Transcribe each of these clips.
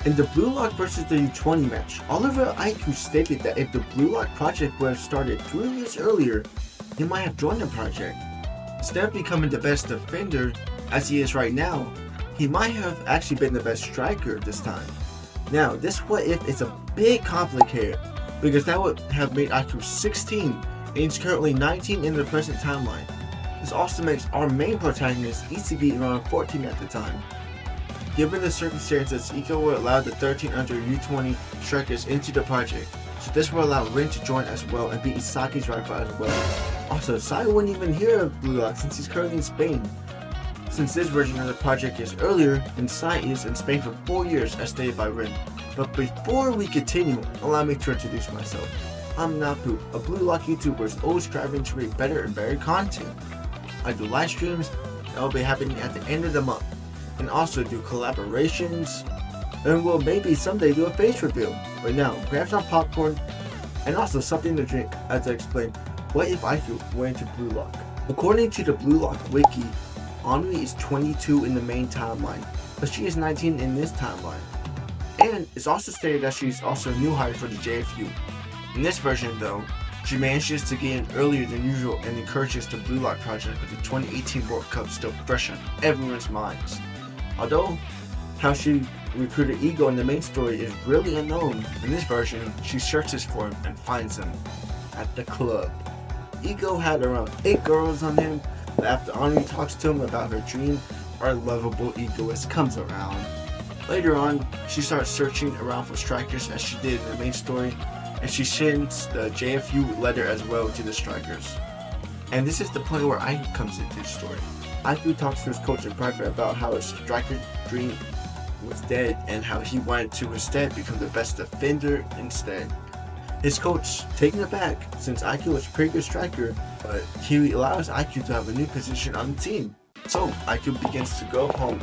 In the Blue Lock versus the U20 match, Oliver Aiku stated that if the Blue Lock project would have started 3 years earlier, he might have joined the project. Instead of becoming the best defender, as he is right now, he might have actually been the best striker this time. Now, this what if is a bit complicated, because that would have made Aiku 16, and he's currently 19 in the present timeline. This also makes our main protagonist easily around 14 at the time. Given the circumstances, Iko will allow the 13 under U20 strikers into the project, so this will allow Rin to join as well and be Isaki's rival as well. Also, Sai wouldn't even hear of Blue Lock since he's currently in Spain, since this version of the project is earlier and Sai is in Spain for 4 years as stated by Rin. But before we continue, allow me to introduce myself. I'm Napu, a Blue Lock YouTuber who's always striving to create better and better content. I do live streams that will be happening at the end of the month, and also do collaborations, and will maybe someday do a face reveal. But now, grab some popcorn, and also something to drink as I explain what if Aiku went into Blue Lock. According to the Blue Lock wiki, Anri is 22 in the main timeline, but she is 19 in this timeline. And it's also stated that she's also a new hire for the JFU. In this version though, she manages to get in earlier than usual and encourages the Blue Lock project with the 2018 World Cup still fresh on everyone's minds. Although how she recruited Ego in the main story is really unknown, in this version she searches for him and finds him at the club. Ego had around 8 girls on him, but after Anri talks to him about her dream, our lovable egoist comes around. Later on, she starts searching around for strikers as she did in the main story, and she sends the JFU letter as well to the strikers. And this is the point where Aiku comes into the story. Aiku talks to his coach in private about how his striker dream was dead and how he wanted to instead become the best defender instead. His coach taken aback since Aiku was a pretty good striker, but he allows Aiku to have a new position on the team. So Aiku begins to go home.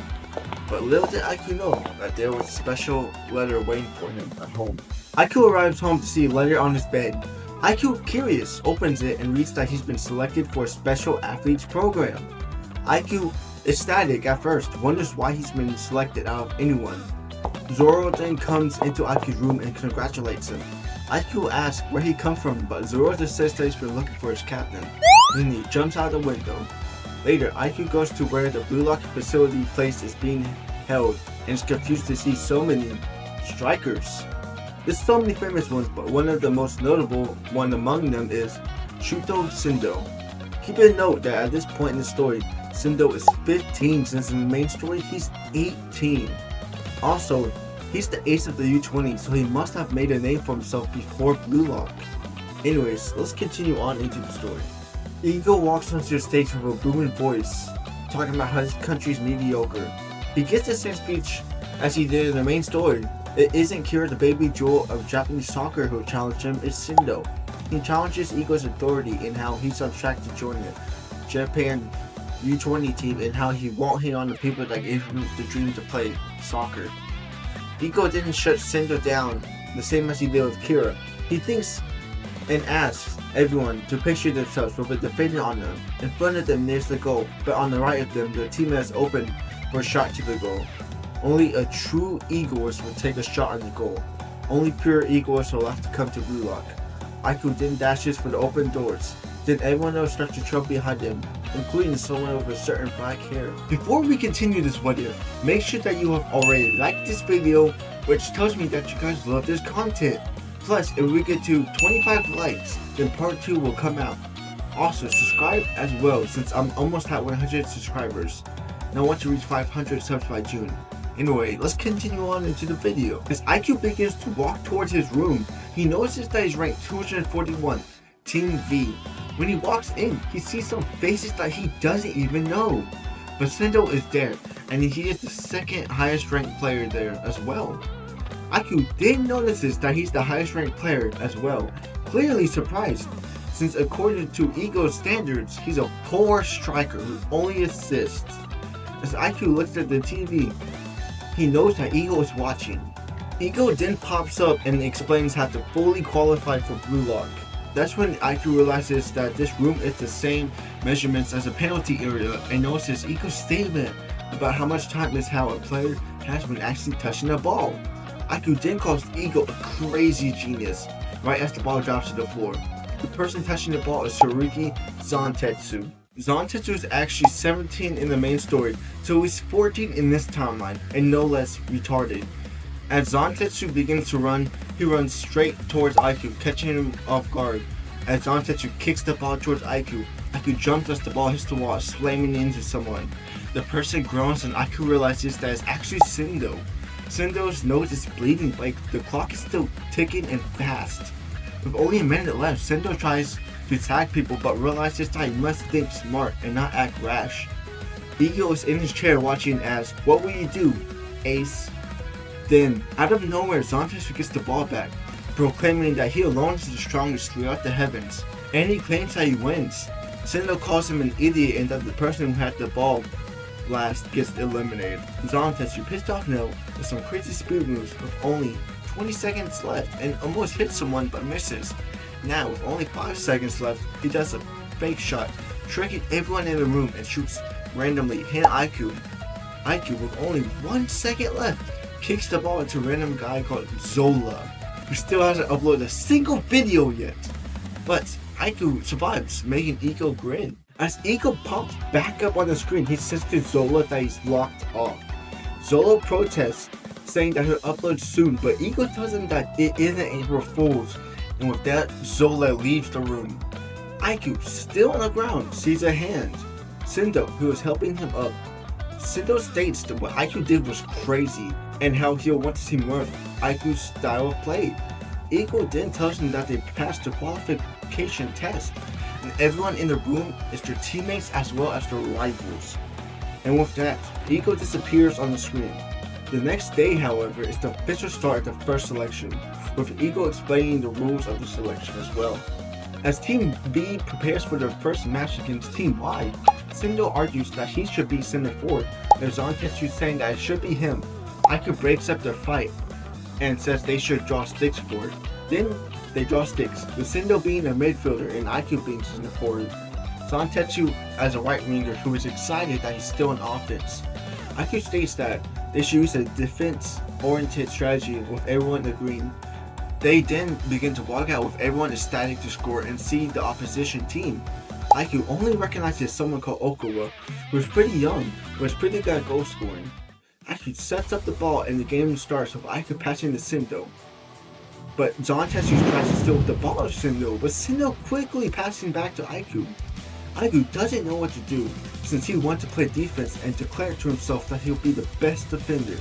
But little did Aiku know that there was a special letter waiting for him at home. Aiku arrives home to see a letter on his bed. Aiku, curious, opens it and reads that he's been selected for a special athletes program. Aiku, ecstatic at first, wonders why he's been selected out of anyone. Zoro then comes into Aiku's room and congratulates him. Aiku asks where he comes from, but Zoro just says that he's been looking for his captain. Then he jumps out the window. Later, Aiku goes to where the Blue Lock facility place is being held and is confused to see so many strikers. There's so many famous ones, but one of the most notable one among them is Shuto Sendo. Keep in note that at this point in the story, Sendo is 15, since in the main story he's 18. Also, he's the ace of the U20, so he must have made a name for himself before Blue Lock. Anyways, let's continue on into the story. Ego walks onto the stage with a booming voice, talking about how his country's mediocre. He gets the same speech as he did in the main story. It isn't Kira, the baby jewel of Japanese soccer, who challenged him, it's Sendo. He challenges Ego's authority in how he's on track to join the Japan U20 team and how he won't hate on the people that gave him the dream to play soccer. Ego didn't shut Sendo down the same as he did with Kira. He thinks and asks everyone to picture themselves with a defender on them. In front of them there's the goal, but on the right of them the team is open for a shot to the goal. Only a true egoist would take a shot on the goal. Only pure egoists are allowed to come to Blue Lock. Aiku then dashes for the open doors. Then everyone else starts to trouble behind him, including someone with a certain black hair. Before we continue this what if, make sure that you have already liked this video, which tells me that you guys love this content. Plus, if we get to 25 likes, then part 2 will come out. Also, subscribe as well, since I'm almost at 100 subscribers, and I want to reach 500 subs by June. Anyway, let's continue on into the video. As Aiku begins to walk towards his room, he notices that he's ranked 241, Team V. When he walks in, he sees some faces that he doesn't even know. But Sendo is there, and he is the second highest ranked player there as well. Aiku then notices that he's the highest ranked player as well, clearly surprised, since according to Ego's standards, he's a poor striker who only assists. As Aiku looks at the TV, he knows that Ego is watching. Ego then pops up and explains how to fully qualify for Blue Lock. That's when Aiku realizes that this room is the same measurements as a penalty area and notices Ego's statement about how much time is how a player has when actually touching the ball. Aiku then calls Ego a crazy genius right as the ball drops to the floor. The person touching the ball is Haruki Zantetsu. Zantetsu is actually 17 in the main story, so he's 14 in this timeline, and no less retarded. As Zantetsu begins to run, he runs straight towards Aiku, catching him off guard. As Zantetsu kicks the ball towards Aiku, Aiku jumps as the ball hits the wall, slamming into someone. The person groans and Aiku realizes that it's actually Sendo. Sendo's nose is bleeding, but the clock is still ticking and fast. With only a minute left, Sendo tries to tag people but realizes that he must think smart and not act rash. Ego is in his chair watching as, "What will you do, Ace?" Then, out of nowhere, Zantetsu gets the ball back, proclaiming that he alone is the strongest throughout the heavens, and he claims that he wins. Sendo calls him an idiot and that the person who had the ball last gets eliminated. Zantetsu, pissed off now, with some crazy speed moves with only 20 seconds left and almost hits someone but misses. Now, with only 5 seconds left, he does a fake shot, tricking everyone in the room and shoots randomly, hitting Aiku. Aiku, with only 1 second left, kicks the ball into a random guy called Zola, who still hasn't uploaded a single video yet. But Aiku survives, making Ego grin. As Ego pops back up on the screen, he says to Zola that he's locked off. Zola protests, saying that he'll upload soon, but Ego tells him that it isn't April Fool's, and with that, Zola leaves the room. Aiku, still on the ground, sees a hand. Sendo, who is helping him up. Sendo states that what Aiku did was crazy, and how he'll want to see more of Aiku's style of play. Ego then tells him that they passed the qualification test, and everyone in the room is their teammates as well as their rivals. And with that, Ego disappears on the screen. The next day, however, is the official start of the first selection, with Ego explaining the rules of the selection as well. As Team B prepares for their first match against Team Y, Sendo argues that he should be center forward, and Zantetsu saying that it should be him. Aiku breaks up their fight and says they should draw sticks for it. Then they draw sticks, with Sendo being a midfielder and Aiku being center forward. Zantetsu as a right winger who is excited that he's still in offense. Aiku states that they should use a defense-oriented strategy with everyone agreeing. They then begin to walk out with everyone ecstatic to score and see the opposition team. Aiku only recognizes someone called Okawa, who is pretty young, but is pretty good at goal scoring. Aiku sets up the ball and the game starts with Aiku passing to Sendo. But Zantetsu tries to steal the ball of Sendo, but Sendo quickly passing back to Aiku. Aiku doesn't know what to do, since he wants to play defense and declare to himself that he'll be the best defender.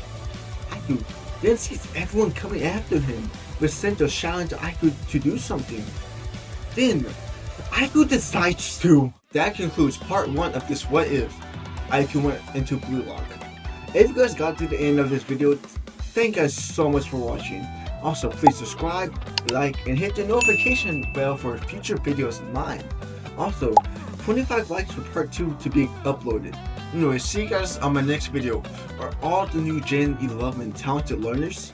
Aiku then sees everyone coming after him, with Sendo shouting to Aiku to do something. Then, Aiku decides to. That concludes part 1 of this What If Aiku went into Blue Lock. If you guys got to the end of this video, thank you guys so much for watching. Also, please subscribe, like, and hit the notification bell for future videos of mine. Also, 25 likes for part 2 to be uploaded. Anyway, see you guys on my next video. Are all the new Gen 11 talented learners?